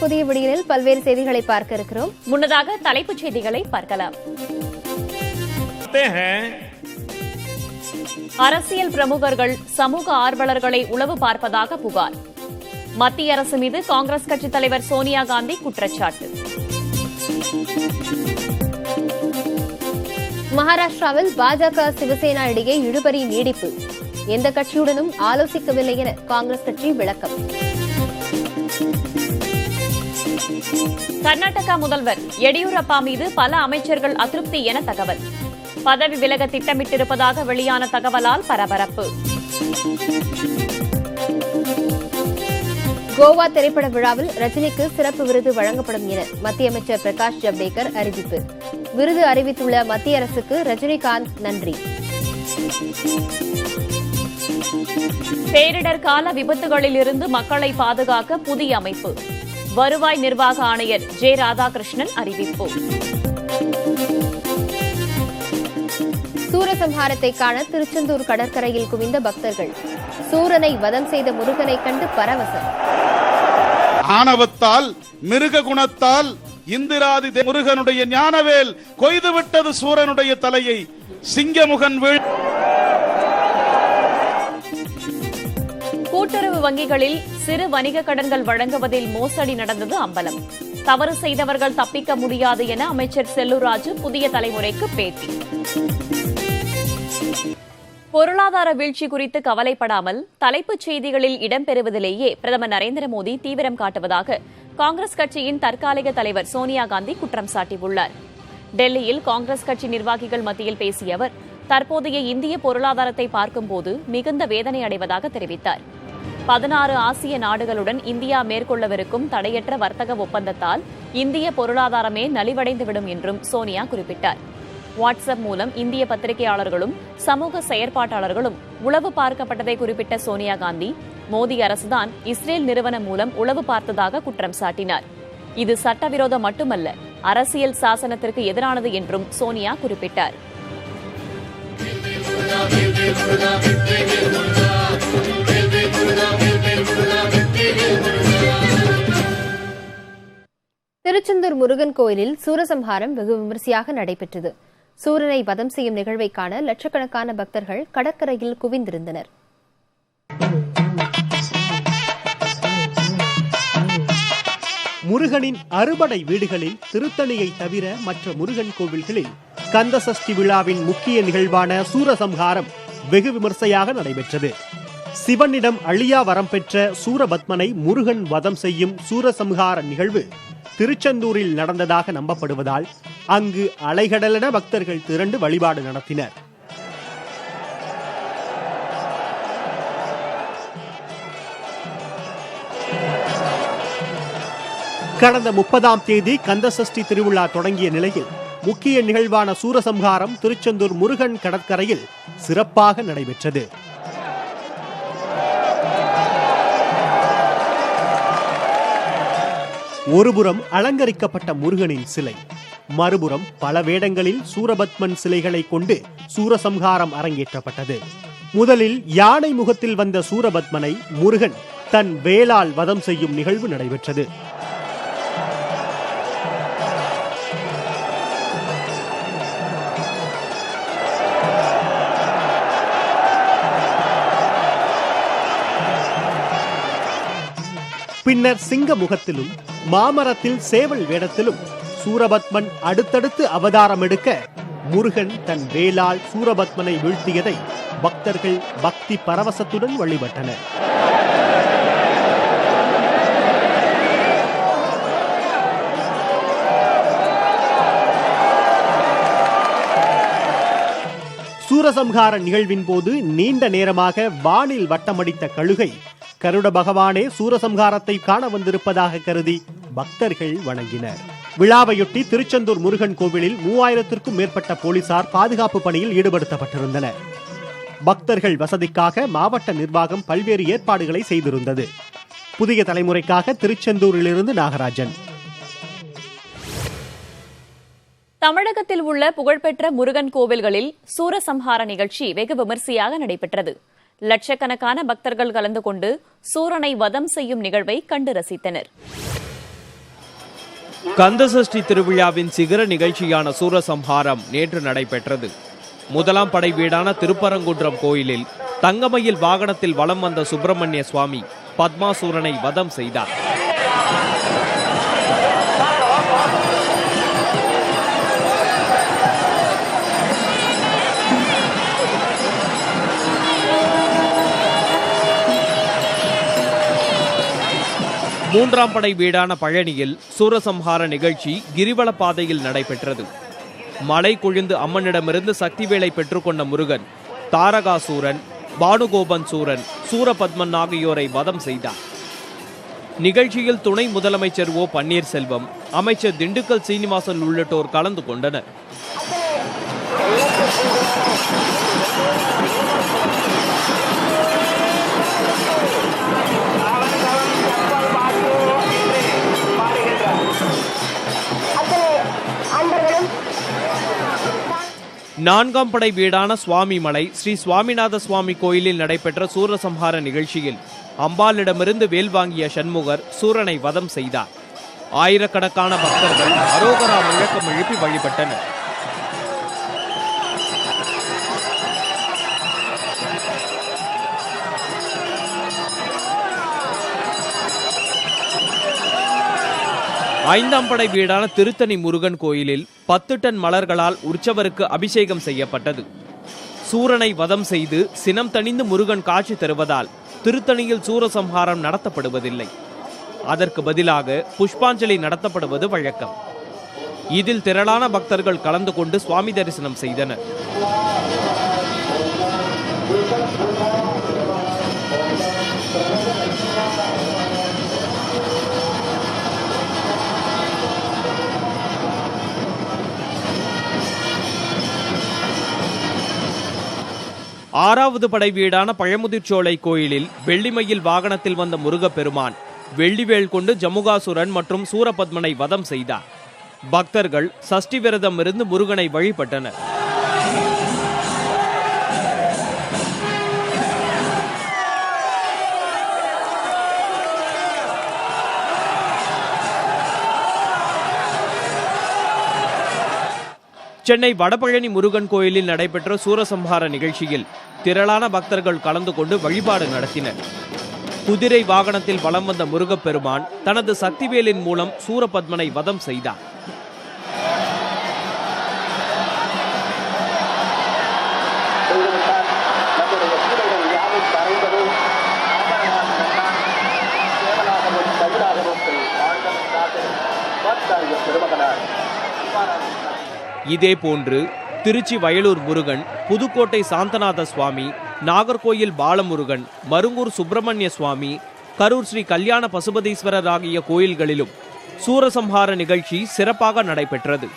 புதிய விடியலில் பல்வேறு செய்திகளை பார்க்க இருக்கிறோம். முன்னதாக தலைப்புச் செய்திகளை பார்க்கலாம். அரசியல் பிரமுகர்கள் சமூக ஆர்வலர்களை உளவு பார்ப்பதாக புகார். மத்திய அரசு மீது காங்கிரஸ் கட்சித் தலைவர் சோனியா காந்தி குற்றச்சாட்டு. மகாராஷ்டிராவில் பாஜக சிவசேனா இடையே இழுபறி நீடிப்பு. எந்த கட்சியுடனும் ஆலோசிக்கவில்லை என காங்கிரஸ் கட்சி விளக்கம். கர்நாடகா முதல்வர் எடியூரப்பா மீது பல அமைச்சர்கள் அதிருப்தி என தகவல். பதவி விலக திட்டமிட்டிருப்பதாக வெளியான தகவலால் பரபரப்பு. கோவா திரைப்பட விழாவில் ரஜினிக்கு சிறப்பு விருது வழங்கப்படும் என மத்திய அமைச்சர் பிரகாஷ் ஜவ்டேகர் அறிவிப்பு. விருது அறிவித்துள்ள மத்திய அரசுக்கு ரஜினிகாந்த் நன்றி. பேரிடர் கால விபத்துகளில் இருந்து மக்களை பாதுகாக்க புதிய அமைப்பு. வருவாய் நிர்வாக ஆணையர் ஜே ராதாகிருஷ்ணன் அறிவிப்பு. சூரசம்ஹாரத்தை காண திருச்செந்தூர் கடற்கரையில் குவிந்த பக்தர்கள். சூரனை வதம் செய்த முருகனை கண்டு பரவசம். ஆணவத்தால் மிருக குணத்தால் இந்திராதி முருகனுடைய ஞானவேல் கொய்துவிட்டது சூரனுடைய தலையை. சிங்கமுகன் வீழ். கூட்டுறவு வங்கிகளில் சிறு வணிக கடன்கள் வழங்குவதில் மோசடி நடந்தது அம்பலம். தவறு செய்தவர்கள் தப்பிக்க முடியாது என அமைச்சர் செல்லூர் ராஜு புதிய தலைமுறைக்கு பேட்டி. பொருளாதார வீழ்ச்சி குறித்து கவலைப்படாமல் தலைப்புச் செய்திகளில் இடம்பெறுவதிலேயே பிரதமர் நரேந்திர மோடி தீவிரம் காட்டுவதாக காங்கிரஸ் கட்சியின் தற்காலிக தலைவர் சோனியா காந்தி குற்றம் சாட்டியுள்ளார். டெல்லியில் காங்கிரஸ் கட்சி நிர்வாகிகள் மத்தியில் பேசிய அவர் தற்போதைய இந்திய பொருளாதாரத்தை பார்க்கும்போது மிகுந்த வேதனை அடைவதாக தெரிவித்தார். 16 ஆசிய நாடுகளுடன் இந்தியா மேற்கொள்ளவிருக்கும் தடையற்ற வர்த்தக ஒப்பந்தத்தால் இந்திய பொருளாதாரமே நலிவடைந்துவிடும் என்றும் சோனியா குறிப்பிட்டார். வாட்ஸ்அப் மூலம் இந்திய பத்திரிகையாளர்களும் சமூக செயற்பாட்டாளர்களும் உளவு பார்க்கப்பட்டதை குறிப்பிட்ட சோனியா காந்தி மோடி அரசுதான் இஸ்ரேல் நிறுவனம் மூலம் உளவு பார்த்ததாக குற்றம் சாட்டினார். இது சட்டவிரோதம் மட்டுமல்ல, அரசியல் சாசனத்திற்கு எதிரானது என்றும் சோனியா குறிப்பிட்டார். திருச்செந்தூர் முருகன் கோயிலில் சூரசம்ஹாரம் வெகு விமரிசையாக நடைபெற்றது. சூரனை வதம் செய்யும் நிகழ்வை காண லட்சக்கணக்கான பக்தர்கள் கடற்கரையில் குவிந்திருந்தனர். முருகனின் அறுபடை வீடுகளில் திருத்தணியை தவிர மற்ற முருகன் கோவில்களில் கந்தசஷ்டி விழாவின் முக்கிய நிகழ்வான சூரசம்ஹாரம் வெகு விமர்சையாக நடைபெற்றது. சிவனிடம் அழியா வரம் பெற்ற சூரபத்மனை முருகன் வதம் செய்யும் சூரசம்ஹார நிகழ்வு திருச்செந்தூரில் நடந்ததாக நம்பப்படுவதால் அங்கு அலைகடலென பக்தர்கள் திரண்டு வழிபாடு நடத்தினர். கடந்த 30ஆம் தேதி கந்தசஷ்டி திருவிழா தொடங்கிய நிலையில் முக்கிய நிகழ்வான சூரசம்ஹாரம் திருச்செந்தூர் முருகன் கடற்கரையில் சிறப்பாக நடைபெற்றது. ஒருபுறம் அலங்கரிக்கப்பட்ட முருகனின் சிலை, மறுபுறம் பல வேடங்களில் சூரபத்மன் சிலைகளை கொண்டு சூரசம்ஹாரம் அரங்கேற்றப்பட்டது. முதலில் யானை முகத்தில் வந்த சூரபத்மனை முருகன் தன் வேலால் வதம் செய்யும் நிகழ்வு நடைபெற்றது. பின்னர் சிங்க முகத்திலும் மாமரத்தில் சேவல் வேடத்திலும் சூரபத்மன் அடுத்தடுத்து அவதாரம் எடுக்க முருகன் தன் வேலால் சூரபத்மனை வீழ்த்தியதை பக்தர்கள் பக்தி பரவசத்துடன் வழிபட்டனர். சூரசம்ஹார நிகழ்வின் போது நீண்ட நேரமாக வானில் வட்டமடித்த கழுகை கருட பகவானே சூரசம்ஹாரத்தை காண வந்திருப்பதாக கருதி பக்தர்கள் வணங்கினர். விழாவையொட்டி திருச்செந்தூர் முருகன் கோவிலில் 3000க்கும் மேற்பட்ட போலீசார் பாதுகாப்பு பணியில் ஈடுபடுத்தப்பட்டிருந்தனர். பக்தர்கள் வசதிக்காக மாவட்ட நிர்வாகம் பல்வேறு ஏற்பாடுகளை செய்திருந்தது. புதிய தலைமுறைக்காக திருச்செந்தூரிலிருந்து நாகராஜன். தமிழகத்தில் உள்ள புகழ்பெற்ற முருகன் கோவில்களில் சூரசம்ஹார நிகழ்ச்சி வெகு விமரிசையாக நடைபெற்றது. லட்சக்கணக்கான பக்தர்கள் கலந்து கொண்டு சூரனை வதம் செய்யும் நிகழ்வை கண்டு ரசித்தனர். கந்தசஷ்டி திருவிழாவின் சிகர நிகழ்ச்சியான சூரசம்ஹாரம் நேற்று நடைபெற்றது. முதலாம் படை வீடான திருப்பரங்குன்றம் கோயிலில் தங்கமயில் வாகனத்தில் வலம் வந்த சுப்பிரமணிய சுவாமி பத்மாசூரனை வதம் செய்தார். மூன்றாம் படை வீடான பழனியில் சூரசம்ஹார நிகழ்ச்சி கிரிவல பாதையில் நடைபெற்றது. மலை கொழுந்து அம்மனிடமிருந்து சக்திவேலை பெற்றுக்கொண்ட முருகன் தாரகாசூரன், பானுகோபன் சூரன், சூரபத்மன் ஆகியோரை வதம் செய்தார். நிகழ்ச்சியில் துணை முதலமைச்சர் ஓ பன்னீர்செல்வம், அமைச்சர் திண்டுக்கல் சீனிவாசன் உள்ளிட்டோர் கலந்து கொண்டனர். நான்காம் படை வீடான சுவாமிமலை ஸ்ரீ சுவாமிநாத சுவாமி கோயிலில் நடைபெற்ற சூரசம்ஹார நிகழ்ச்சியில் அம்பாளிடமிருந்து வேல் வாங்கிய சண்முகர் சூரனை வதம் செய்தார். ஆயிரக்கணக்கான பக்தர்கள் அரோகரா முழக்கம் எழுப்பி வழிபட்டனர். ஐந்தாம் படை வீடான திருத்தணி முருகன் கோயிலில் 10 டன் மலர்களால் உற்சவருக்கு அபிஷேகம் செய்யப்பட்டது. சூரனை வதம் செய்து சினம் தணிந்து முருகன் காட்சி தருவதால் திருத்தணியில் சூரசம்ஹாரம் நடத்தப்படுவதில்லை. அதற்கு பதிலாக புஷ்பாஞ்சலி நடத்தப்படுவது வழக்கம். இதில் திரளான பக்தர்கள் கலந்து கொண்டு சுவாமி தரிசனம் செய்தனர். ஆறாவது படை வீடான பழமுதிர்ச்சோலை கோயிலில் வெள்ளிமயில் வாகனத்தில் வந்த முருகப்பெருமான் வெள்ளிவேல் கொண்டு ஜமுகாசுரன் மற்றும் சூரபத்மனை வதம் செய்தார். பக்தர்கள் சஷ்டி விரதம் இருந்து முருகனை வழிபட்டனர். சென்னை வடபழனி முருகன் கோயிலில் நடைபெற்ற சூரசம்ஹார நிகழ்ச்சியில் திரளான பக்தர்கள் கலந்து கொண்டு வழிபாடு நடத்தினர். குதிரை வாகனத்தில் வலம் வந்த முருகப்பெருமான் தனது சக்திவேலின் மூலம் சூரபத்மனை வதம் செய்தார். இதேபோன்று திருச்சி வயலூர் முருகன், புதுக்கோட்டை சாந்தநாத சுவாமி, நாகர்கோயில் பாலமுருகன், மருங்கூர் சுப்பிரமணிய சுவாமி, கரூர் ஸ்ரீ கல்யாண பசுபதீஸ்வரர் ஆகிய கோயில்களிலும் சூரசம்ஹார நிகழ்ச்சி சிறப்பாக நடைபெற்றது.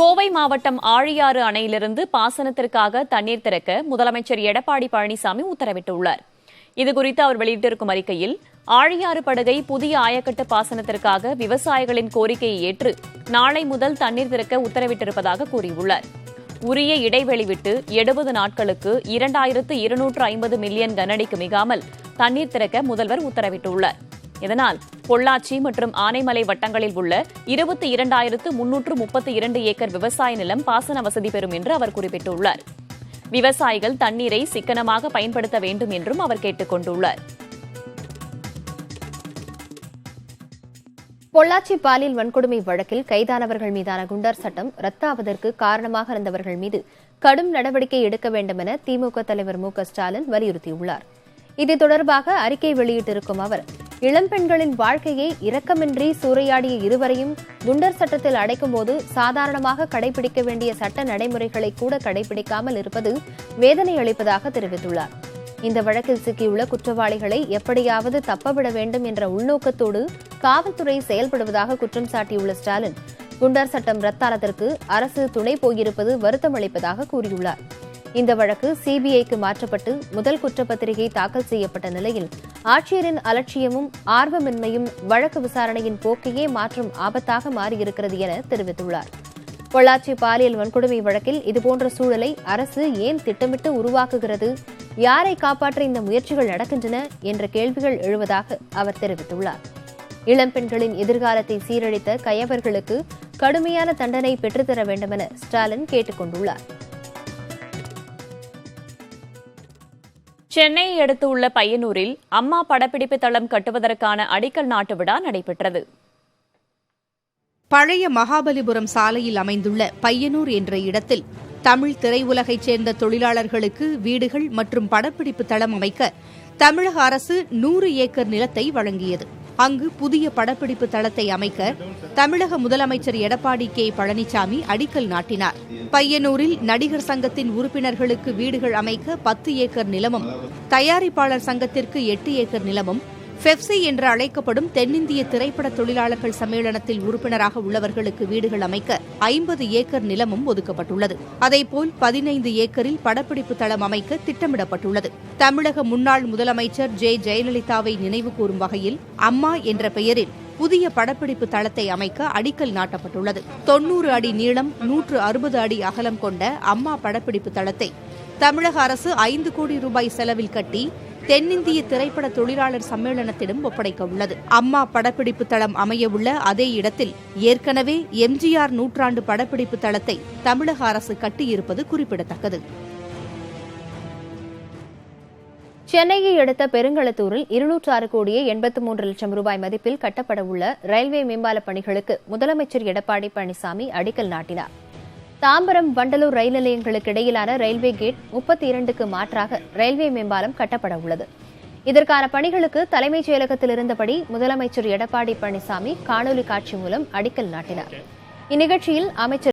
கோவை மாவட்டம் ஆழியாறு அணையிலிருந்து பாசனத்திற்காக தண்ணீர் திறக்க முதலமைச்சர் எடப்பாடி பழனிசாமி உத்தரவிட்டுள்ளார். இதுகுறித்து அவர் வெளியிட்டிருக்கும் அறிக்கையில், ஆழியாறு படுகை புதிய ஆயக்கட்டு பாசனத்திற்காக விவசாயிகளின் கோரிக்கையை ஏற்று நாளை முதல் தண்ணீர் திறக்க உத்தரவிட்டிருப்பதாக கூறியுள்ளார். உரிய இடைவெளி விட்டு 70 நாட்களுக்கு 2250 மில்லியன் கனஅடிக்கு மிகாமல் தண்ணீர் திறக்க முதல்வர் உத்தரவிட்டுள்ளார். இதனால் பொள்ளாச்சி மற்றும் ஆனைமலை வட்டங்களில் உள்ள 22,332 ஏக்கர் விவசாய நிலம் பாசன வசதி பெறும் என்று அவர் குறிப்பிட்டுள்ளார். விவசாயிகள் தண்ணீரை சிக்கனமாக பயன்படுத்த வேண்டும் என்றும் அவர் கேட்டுக் கொண்டுள்ளார். பொள்ளாச்சி பாலியல் வன்கொடுமை வழக்கில் கைதானவர்கள் மீதான குண்டர் சட்டம் ரத்தாவதற்கு காரணமாக இருந்தவர்கள் மீது கடும் நடவடிக்கை எடுக்க வேண்டும் என திமுக தலைவர் மு.க. ஸ்டாலின் வலியுறுத்தியுள்ளார். இது தொடர்பாக அறிக்கை வெளியிட்டிருக்கும் அவர், இளம்பெண்களின் வாழ்க்கையை இரக்கமின்றி சூறையாடிய இருவரையும் குண்டர் சட்டத்தில் அடைக்கும்போது சாதாரணமாக கடைபிடிக்க வேண்டிய சட்ட நடைமுறைகளை கூட கடைபிடிக்காமல் இருப்பது வேதனை அளிப்பதாக தெரிவித்துள்ளார். இந்த வழக்கில் சிக்கியுள்ள குற்றவாளிகளை எப்படியாவது தப்பவிட வேண்டும் என்ற உள்நோக்கத்தோடு காவல்துறை செயல்படுவதாக குற்றம் சாட்டியுள்ள ஸ்டாலின், குண்டர் சட்டம் ரத்தானதற்கு அரசு துணை போயிருப்பது வருத்தமளிப்பதாக கூறியுள்ளார். இந்த வழக்கு சிபிஐக்கு மாற்றப்பட்டு முதல் குற்றப்பத்திரிகை தாக்கல் செய்யப்பட்ட நிலையில் ஆட்சியரின் அலட்சியமும் ஆர்வமின்மையும் வழக்கு விசாரணையின் போக்கையே மாற்றும் ஆபத்தாக மாறியிருக்கிறது என தெரிவித்துள்ளார். பொள்ளாச்சி பாலியல் வன்கொடுமை வழக்கில் இதுபோன்ற சூழலை அரசு ஏன் திட்டமிட்டு உருவாக்குகிறது, யாரை காப்பாற்ற இந்த முயற்சிகள் நடக்கின்றன என்ற கேள்விகள் எழுவதாக அவர் தெரிவித்துள்ளார். இளம்பெண்களின் எதிர்காலத்தை சீரழித்த கயவர்களுக்கு கடுமையான தண்டனை பெற்றுத்தர வேண்டுமென ஸ்டாலின் கேட்டுக் கொண்டுள்ளார். சென்னையை அடுத்துள்ள பையனூரில் அம்மா படப்பிடிப்பு தளம் கட்டுவதற்கான அடிக்கல் நாட்டு விழா நடைபெற்றது. பழைய மகாபலிபுரம் சாலையில் அமைந்துள்ள பையனூர் என்ற இடத்தில் தமிழ் திரையுலகைச் சேர்ந்த தொழிலாளர்களுக்கு வீடுகள் மற்றும் படப்பிடிப்பு தளம் அமைக்க தமிழக அரசு 100 ஏக்கர் நிலத்தை வழங்கியது. அங்கு புதிய படப்பிடிப்பு தளத்தை அமைக்க தமிழக முதலமைச்சர் எடப்பாடி கே பழனிசாமி அடிக்கல் நாட்டினார். பையனூரில் நடிகர் சங்கத்தின் உறுப்பினர்களுக்கு வீடுகள் அமைக்க 10 ஏக்கர் நிலமும், தயாரிப்பாளர் சங்கத்திற்கு 8 ஏக்கர் நிலமும், பெப்சி என்று அழைக்கப்படும் தென்னிந்திய திரைப்பட தொழிலாளர்கள் சம்மேளனத்தில் உறுப்பினராக உள்ளவர்களுக்கு வீடுகள் அமைக்க 50 ஏக்கர் நிலமும் ஒதுக்கப்பட்டுள்ளது. அதேபோல் 15 ஏக்கரில் படப்பிடிப்பு தளம் அமைக்க திட்டமிடப்பட்டுள்ளது. தமிழக முன்னாள் முதலமைச்சர் ஜெயலலிதாவை நினைவுகூரும் வகையில் அம்மா என்ற பெயரில் புதிய படப்பிடிப்பு தளத்தை அமைக்க அடிக்கல் நாட்டப்பட்டுள்ளது. 90 அடி நீளம், 160 அடி அகலம் கொண்ட அம்மா படப்பிடிப்பு தளத்தை தமிழக அரசு 5 கோடி ரூபாய் செலவில் கட்டி தென்னிந்திய திரைப்பட தொழிலாளர் சம்மேளனத்திடம் ஒப்படைக்க உள்ளது. அம்மா படப்பிடிப்பு தளம் அமையவுள்ள அதே இடத்தில் ஏற்கனவே எம்ஜிஆர் நூற்றாண்டு படப்பிடிப்பு தளத்தை தமிழக அரசு கட்டியிருப்பது குறிப்பிடத்தக்கது. சென்னையை அடுத்த பெருங்களத்தூரில் 206 கோடியே 83 லட்சம் ரூபாய் மதிப்பில் கட்டப்பட உள்ள ரயில்வே மேம்பால பணிகளுக்கு முதலமைச்சர் எடப்பாடி பழனிசாமி அடிக்கல் நாட்டினார். தாம்பரம், வண்டலூர் ரயில் நிலையங்களுக்கு இடையிலான ரயில்வே கேட் 32க்கு மாற்றாக ரயில்வே மேம்பாலம் கட்டப்பட உள்ளது. இதற்கான பணிகளுக்கு தலைமைச் செயலகத்தில் இருந்தபடி முதலமைச்சர் எடப்பாடி பழனிசாமி காணொலி காட்சி மூலம் அடிக்கல் நாட்டினார். இந்நிகழ்ச்சியில் அமைச்சர்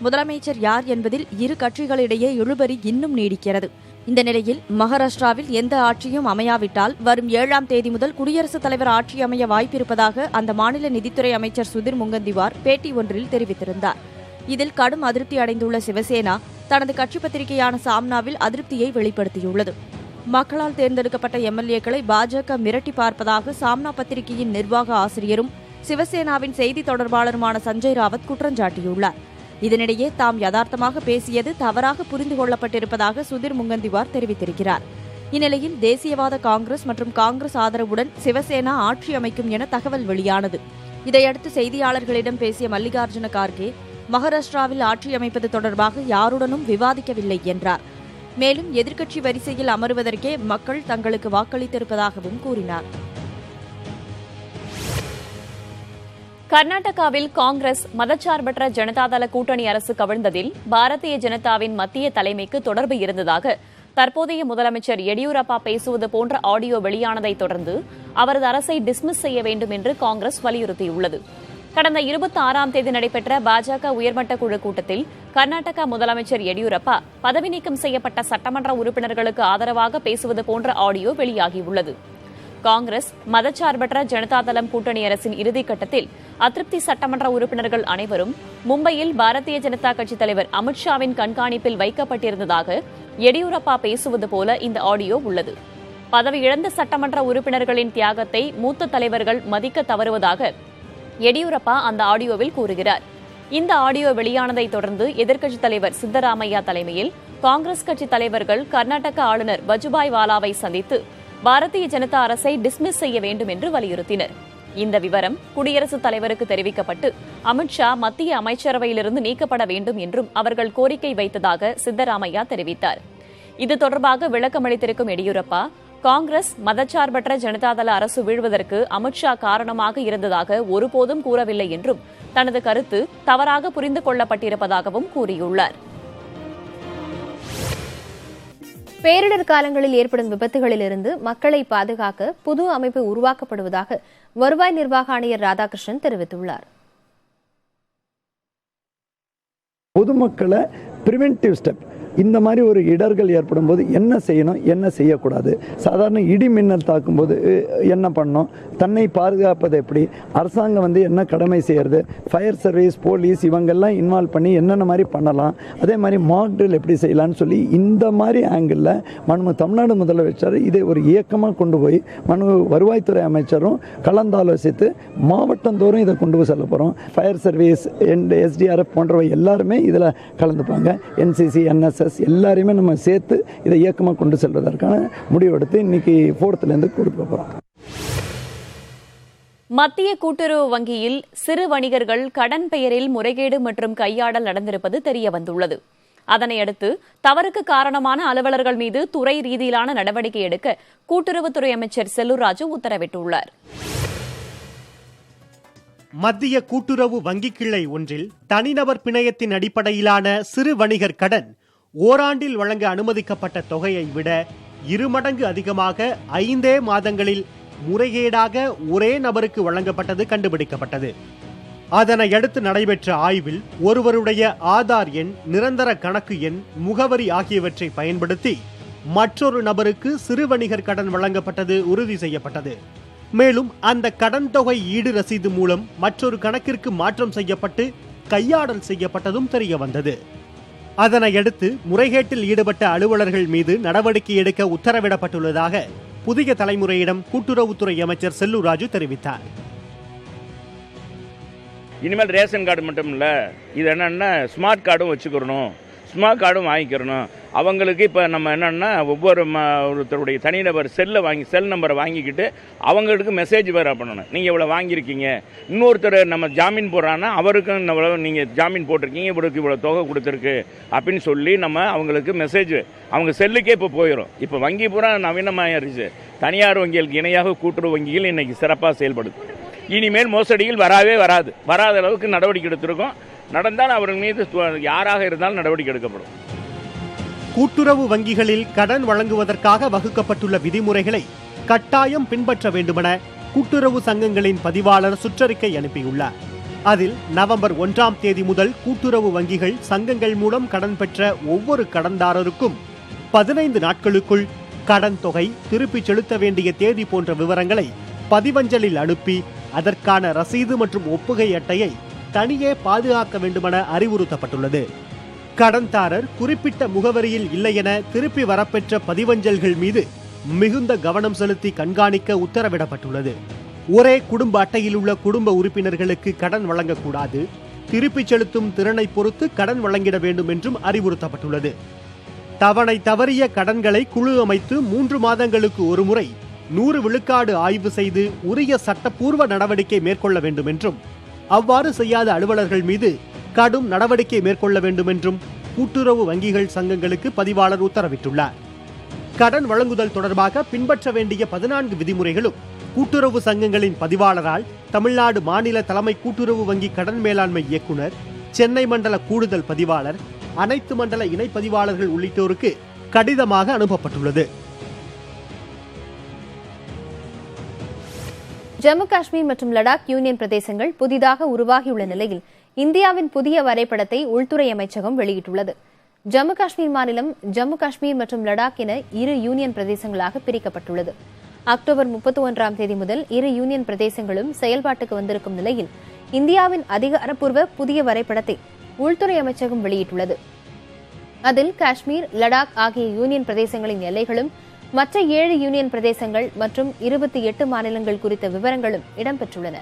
முதலமைச்சர் யார் என்பதில் இரு கட்சிகளிடையே இழுபறி இன்னும் நீடிக்கிறது. இந்த நிலையில் மகாராஷ்டிராவில் எந்த ஆட்சியும் அமையாவிட்டால் வரும் 7ஆம் தேதி முதல் குடியரசுத் தலைவர் ஆட்சி அமைய வாய்ப்பிருப்பதாக அந்த மாநில நிதித்துறை அமைச்சர் சுதிர் முங்கந்திவார் பேட்டி ஒன்றில் தெரிவித்திருந்தார். இதில் கடும் அதிருப்தி அடைந்துள்ள சிவசேனா தனது கட்சி பத்திரிகையான சாம்னாவில் அதிருப்தியை வெளிப்படுத்தியுள்ளது. மக்களால் தேர்ந்தெடுக்கப்பட்ட எம்எல்ஏக்களை பாஜக மிரட்டி பார்ப்பதாக சாம்னா பத்திரிகையின் நிர்வாக ஆசிரியரும் சிவசேனாவின் செய்தி தொடர்பாளருமான சஞ்சய் ராவத் குற்றஞ்சாட்டியுள்ளார். இதனிடையே தாம் யதார்த்தமாக பேசியது தவறாக புரிந்து கொள்ளப்பட்டிருப்பதாக சுதிர் முங்கந்திவார் தெரிவித்திருக்கிறார். இந்நிலையில் தேசியவாத காங்கிரஸ் மற்றும் காங்கிரஸ் ஆதரவுடன் சிவசேனா ஆட்சி அமைக்கும் என தகவல் வெளியானது. இதையடுத்து செய்தியாளர்களிடம் பேசிய மல்லிகார்ஜுன கார்கே மகாராஷ்டிராவில் ஆட்சி அமைப்பது தொடர்பாக யாருடனும் விவாதிக்கவில்லை என்றார். மேலும் எதிர்க்கட்சி வரிசையில் அமருவதற்கே மக்கள் தங்களுக்கு வாக்களித்திருப்பதாகவும் கூறினார். கர்நாடகாவில் காங்கிரஸ் மதச்சார்பற்ற ஜனதாதள கூட்டணி அரசு கவிழ்ந்ததில் பாரதிய ஜனதாவின் மத்திய தலைமைக்கு தொடர்பு இருந்ததாக தற்போதைய முதலமைச்சர் எடியூரப்பா பேசுவது போன்ற ஆடியோ வெளியானதை தொடர்ந்து அவரது அரசை டிஸ்மிஸ் செய்ய வேண்டும் என்று காங்கிரஸ் வலியுறுத்தியுள்ளது. கடந்த 26ஆம் தேதி நடைபெற்ற பாஜக உயர்மட்ட குழு கூட்டத்தில் கர்நாடகா முதலமைச்சர் எடியூரப்பா பதவி நீக்கம் செய்யப்பட்ட சட்டமன்ற உறுப்பினர்களுக்கு ஆதரவாக பேசுவது போன்ற ஆடியோ வெளியாகியுள்ளது. காங்கிரஸ் மதச்சார்பற்ற ஜனதாதளம் கூட்டணி அரசின் இறுதிக்கட்டத்தில் அதிருப்தி சட்டமன்ற உறுப்பினர்கள் அனைவரும் மும்பையில் பாரதிய ஜனதா கட்சித் தலைவர் அமித்ஷாவின் கண்காணிப்பில் வைக்கப்பட்டிருந்ததாக எடியூரப்பா பேசுவது போல இந்த ஆடியோ உள்ளது. பதவி இழந்த சட்டமன்ற உறுப்பினர்களின் தியாகத்தை மூத்த தலைவர்கள் மதிக்க தவறுவதாக எடியூரப்பா அந்த ஆடியோவில் கூறுகிறார். இந்த ஆடியோ வெளியானதை தொடர்ந்து எதிர்க்கட்சித் தலைவர் சித்தராமையா தலைமையில் காங்கிரஸ் கட்சி தலைவர்கள் கர்நாடக ஆளுநர் வஜுபாய் வாலாவை சந்தித்து பாரதிய ஜனதா அரசை டிஸ்மிஸ் செய்ய வேண்டும் என்று வலியுறுத்தினர். இந்த விவரம் குடியரசுத் தலைவருக்கு தெரிவிக்கப்பட்டு அமித்ஷா மத்திய அமைச்சரவையிலிருந்து நீக்கப்பட வேண்டும் என்றும் அவர்கள் கோரிக்கை வைத்ததாக சித்தராமையா தெரிவித்தார். இது தொடர்பாக விளக்கமளித்திருக்கும் எடியூரப்பா, காங்கிரஸ் மதச்சார்பற்ற ஜனதாதள அரசு வீழ்வதற்கு அமித்ஷா காரணமாக இருந்ததாக ஒருபோதும் கூறவில்லை என்றும் தனது கருத்து தவறாக புரிந்து கொள்ளப்பட்டிருப்பதாகவும் கூறியுள்ளார். பேரிடர் காலங்களில் ஏற்படும் விபத்துகளிலிருந்து மக்களை பாதுகாக்க புது அமைப்பு உருவாக்கப்படுவதாக வருவாய் நிர்வாக ஆணையர் ராதாகிருஷ்ணன் தெரிவித்துள்ளார். பொதுமக்களை பிரிவென்டிவ் ஸ்டெப், இந்த மாதிரி ஒரு இடர்கள் ஏற்படும் போது என்ன செய்யணும், என்ன செய்யக்கூடாது, சாதாரண இடி மின்னல் தாக்கும்போது என்ன பண்ணணும், தன்னை பாதுகாப்பது எப்படி, அரசாங்கம் என்ன கடமை செய்யறது, ஃபயர் சர்வீஸ், போலீஸ் இவங்கெல்லாம் இன்வால்வ் பண்ணி என்னென்ன மாதிரி பண்ணலாம், அதே மாதிரி மாக் ட்ரில் எப்படி செய்யலான்னு சொல்லி இந்த மாதிரி ஆங்கிளில் மனு தமிழ்நாடு முதலமைச்சர் இதை ஒரு இயக்கமாக கொண்டு போய் வருவாய்த்துறை அமைச்சரும் கலந்தாலோசித்து மாவட்டந்தோறும் இதை கொண்டு போய் செல்ல போகிறோம். ஃபயர் சர்வீஸ், SDRF போன்றவை எல்லாருமே இதில் கலந்துப்பாங்க. NCC, NSS எல்லாரையுமே நம்ம சேர்த்து இதை இயக்கமாக கொண்டு செல்வதற்கான முடிவெடுத்து இன்னைக்கு 4th கொடுக்க போகிறோம். மத்திய கூட்டுறவு வங்கியில் சிறு வணிகர்கள் கடன் பெயரில் முறைகேடு மற்றும் கையாடல் நடந்திருப்பது தெரியவந்துள்ளது. அதனையடுத்து தவறுக்கு காரணமான அலுவலர்கள் மீது துறை ரீதியிலான நடவடிக்கை எடுக்க கூட்டுறவுத்துறை அமைச்சர் செல்லூர் ராஜு உத்தரவிட்டுள்ளார். மத்திய கூட்டுறவு வங்கி கிளை ஒன்றில் தனிநபர் பிணையத்தின் அடிப்படையிலான சிறு வணிகர் கடன் ஓராண்டில் வழங்க அனுமதிக்கப்பட்ட தொகையை விட 2 மடங்கு அதிகமாக 5 மாதங்களில் முறைகேடாக ஒரே நபருக்கு வழங்கப்பட்டது கண்டுபிடிக்கப்பட்டது. அதனையடுத்து நடைபெற்ற ஆய்வில் ஒருவருடைய ஆதார் எண், நிரந்தர கணக்கு எண், முகவரி ஆகியவற்றை பயன்படுத்தி மற்றொரு நபருக்கு சிறு வணிகர் கடன் வழங்கப்பட்டது உறுதி செய்யப்பட்டது. மேலும் அந்த கடன் தொகை ஈடு ரசீது மூலம் மற்றொரு கணக்கிற்கு மாற்றம் செய்யப்பட்டு கையாடல் செய்யப்பட்டதும் தெரிய வந்தது. அதனையடுத்து முறைகேட்டில் ஈடுபட்ட அலுவலர்கள் மீது நடவடிக்கை எடுக்க உத்தரவிடப்பட்டுள்ளதாக புதிய தலைமுறையிடம் கூட்டுறவுத்துறை அமைச்சர் செல்லூர் ராஜு தெரிவித்தார். இனிமேல் ரேஷன் கார்டு மட்டும் இல்லை, இது என்னென்னா ஸ்மார்ட் கார்டும் வச்சுக்கிறணும், ஸ்மார்ட் கார்டும் வாங்கிக்கிறணும். அவங்களுக்கு இப்போ நம்ம என்னென்னா ஒருத்தருடைய தனிநபர் செல் நம்பரை வாங்கிக்கிட்டு அவங்களுக்கு மெசேஜ் வேறு பண்ணணும், நீங்கள் இவ்வளோ வாங்கியிருக்கீங்க. இன்னொருத்தர் நம்ம ஜாமீன் போடுறான்னா அவருக்கும் இவ்வளோ நீங்கள் ஜாமீன் போட்டிருக்கீங்க, இவருக்கு இவ்வளோ தொகை கொடுத்துருக்கு அப்படின்னு சொல்லி நம்ம அவங்களுக்கு மெசேஜ் அவங்க செல்லுக்கே இப்போ போயிடும். இப்போ வங்கி பூரா நவீனமாகிடுச்சு. தனியார் வங்கிகளுக்கு இணையாக கூட்டுறவு வங்கிகள் இன்றைக்கி சிறப்பாக செயல்படுது. இனிமேல் மோசடிகள் வராத அளவுக்கு நடவடிக்கை எடுத்திருக்கோம். நடந்தால் அவர்கள் மீது யாராக இருந்தாலும் நடவடிக்கை எடுக்கப்படும். கூட்டுறவு வங்கிகளில் கடன் வழங்குவதற்காக வகுக்கப்பட்டுள்ள விதிமுறைகளை கட்டாயம் பின்பற்ற வேண்டுமென கூட்டுறவு சங்கங்களின் பதிவாளர் சுற்றறிக்கை அனுப்பியுள்ளார். அதில் நவம்பர் 1ஆம் தேதி முதல் கூட்டுறவு வங்கிகள் சங்கங்கள் மூலம் கடன் பெற்ற ஒவ்வொரு கடன்தாரருக்கும் 15 நாட்களுக்குள் கடன் தொகை, திருப்பி செலுத்த வேண்டிய தேதி போன்ற விவரங்களை பதிவஞ்சலில் அனுப்பி அதற்கான ரசீது மற்றும் ஒப்புகை அட்டையை தனியே பாதுகாக்க வேண்டுமென அறிவுறுத்தப்பட்டுள்ளது. கடன்தாரர் குறிப்பிட்ட முகவரியில் இல்லை என திருப்பி வரப்பெற்ற பதிவஞ்சல்கள் மீது மிகுந்த கவனம் செலுத்தி கண்காணிக்க உத்தரவிடப்பட்டுள்ளது. ஒரே குடும்ப அட்டையில் உள்ள குடும்ப உறுப்பினர்களுக்கு கடன் வழங்கக்கூடாது, திருப்பி செலுத்தும் திறனை பொறுத்து கடன் வழங்கிட வேண்டும் என்றும் அறிவுறுத்தப்பட்டுள்ளது. தவணை தவறிய கடன்களை குழு அமைத்து 3 மாதங்களுக்கு ஒருமுறை 100 விழுக்காடு ஆய்வு செய்து உரிய சட்டப்பூர்வ நடவடிக்கை மேற்கொள்ள வேண்டும் என்றும், அவ்வாறு செய்யாத அலுவலர்கள் மீது கடும் நடவடிக்கை மேற்கொள்ள வேண்டும் என்றும் கூட்டுறவு வங்கிகள் சங்கங்களுக்கு பதிவாளர் உத்தரவிட்டுள்ளார். கடன் வழங்குதல் தொடர்பாக பின்பற்ற வேண்டிய 14 விதிமுறைகளும் கூட்டுறவு சங்கங்களின் பதிவாளரால் தமிழ்நாடு மாநில தலைமை கூட்டுறவு வங்கி கடன் மேலாண்மை இயக்குநர், சென்னை மண்டல கூடுதல் பதிவாளர், அனைத்து மண்டல இணை பதிவாளர்கள் உள்ளிட்டோருக்கு கடிதமாக அனுப்பப்பட்டுள்ளது. ஜம்மு காஷ்மீர் மற்றும் லடாக் யூனியன் பிரதேசங்கள் புதிதாக உருவாகியுள்ள நிலையில் இந்தியாவின் புதிய வரைபடத்தை உள்துறை அமைச்சகம் வெளியிட்டுள்ளது. ஜம்மு காஷ்மீர் மாநிலம் ஜம்மு காஷ்மீர் மற்றும் லடாக் என 2 யூனியன் பிரதேசங்களாக பிரிக்கப்பட்டுள்ளது. அக்டோபர் 31ஆம் தேதி முதல் 2 யூனியன் பிரதேசங்களும் செயல்பாட்டுக்கு வந்திருக்கும் நிலையில் இந்தியாவின் அதிகாரப்பூர்வ புதிய வரைபடத்தை உள்துறை அமைச்சகம் வெளியிட்டுள்ளது. அதில் காஷ்மீர், லடாக் ஆகிய யூனியன் பிரதேசங்களின் எல்லைகளும் மற்ற 7 யூனியன் பிரதேசங்கள் மற்றும் 28 மாநிலங்கள் குறித்த விவரங்களும் இடம்பெற்றுள்ளன.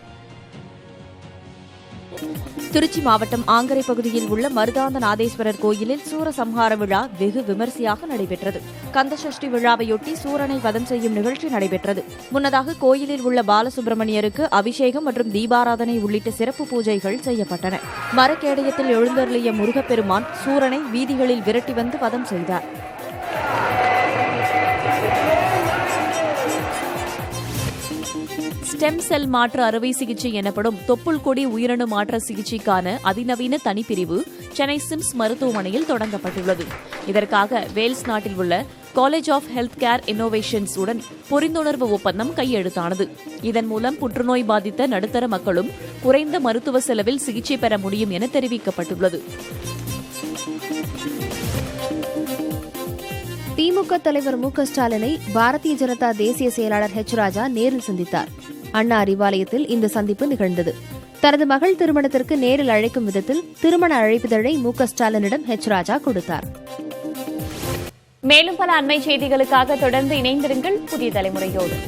திருச்சி மாவட்டம் ஆங்கரை பகுதியில் உள்ள மருதாந்த நாதேஸ்வரர் கோயிலில் சூரசம்ஹார விழா வெகு விமரிசையாக நடைபெற்றது. கந்தசஷ்டி விழாவையொட்டி சூரனை வதம் செய்யும் நிகழ்ச்சி நடைபெற்றது. முன்னதாக கோயிலில் உள்ள பாலசுப்பிரமணியருக்கு அபிஷேகம் மற்றும் தீபாராதனை உள்ளிட்ட சிறப்பு பூஜைகள் செய்யப்பட்டன. மரக்கேடயத்தில் எழுந்தருளிய முருகப்பெருமான் சூரனை வீதிகளில் விரட்டி வந்து வதம் செய்தார். ஸ்டெம் செல் மாற்று அறுவை சிகிச்சை எனப்படும் தொப்புள் கொடி உயிரணு மாற்ற சிகிச்சைக்கான அதிநவீன தனிப்பிரிவு சென்னை சிம்ஸ் மருத்துவமனையில் தொடங்கப்பட்டுள்ளது. இதற்காக வேல்ஸ் நாட்டில் உள்ள college of health care innovations உடன் புரிந்துணர்வு ஒப்பந்தம் கையெழுத்தானது. இதன் மூலம் புற்றுநோய் பாதித்த நடுத்தர மக்களும் குறைந்த மருத்துவ செலவில் சிகிச்சை பெற முடியும் என தெரிவிக்கப்பட்டுள்ளது. திமுக தலைவர் மு.க.ஸ்டாலினை பாரதிய ஜனதா தேசிய செயலாளர் ஹெச் ராஜா நேரில் சந்தித்தார். அண்ணா அறிவாலயத்தில் இந்த சந்திப்பு நிகழ்ந்தது. தனது மகள் திருமணத்திற்கு நேரில் அழைக்கும் விதத்தில் திருமண அழைப்பிதழை மு.க.ஸ்டாலினிடம் ஹெச் ராஜா கொடுத்தார். மேலும் பல அண்மை செய்திகளுக்காக தொடர்ந்து இணைந்திருங்கள் புதிய தலைமுறையோடு.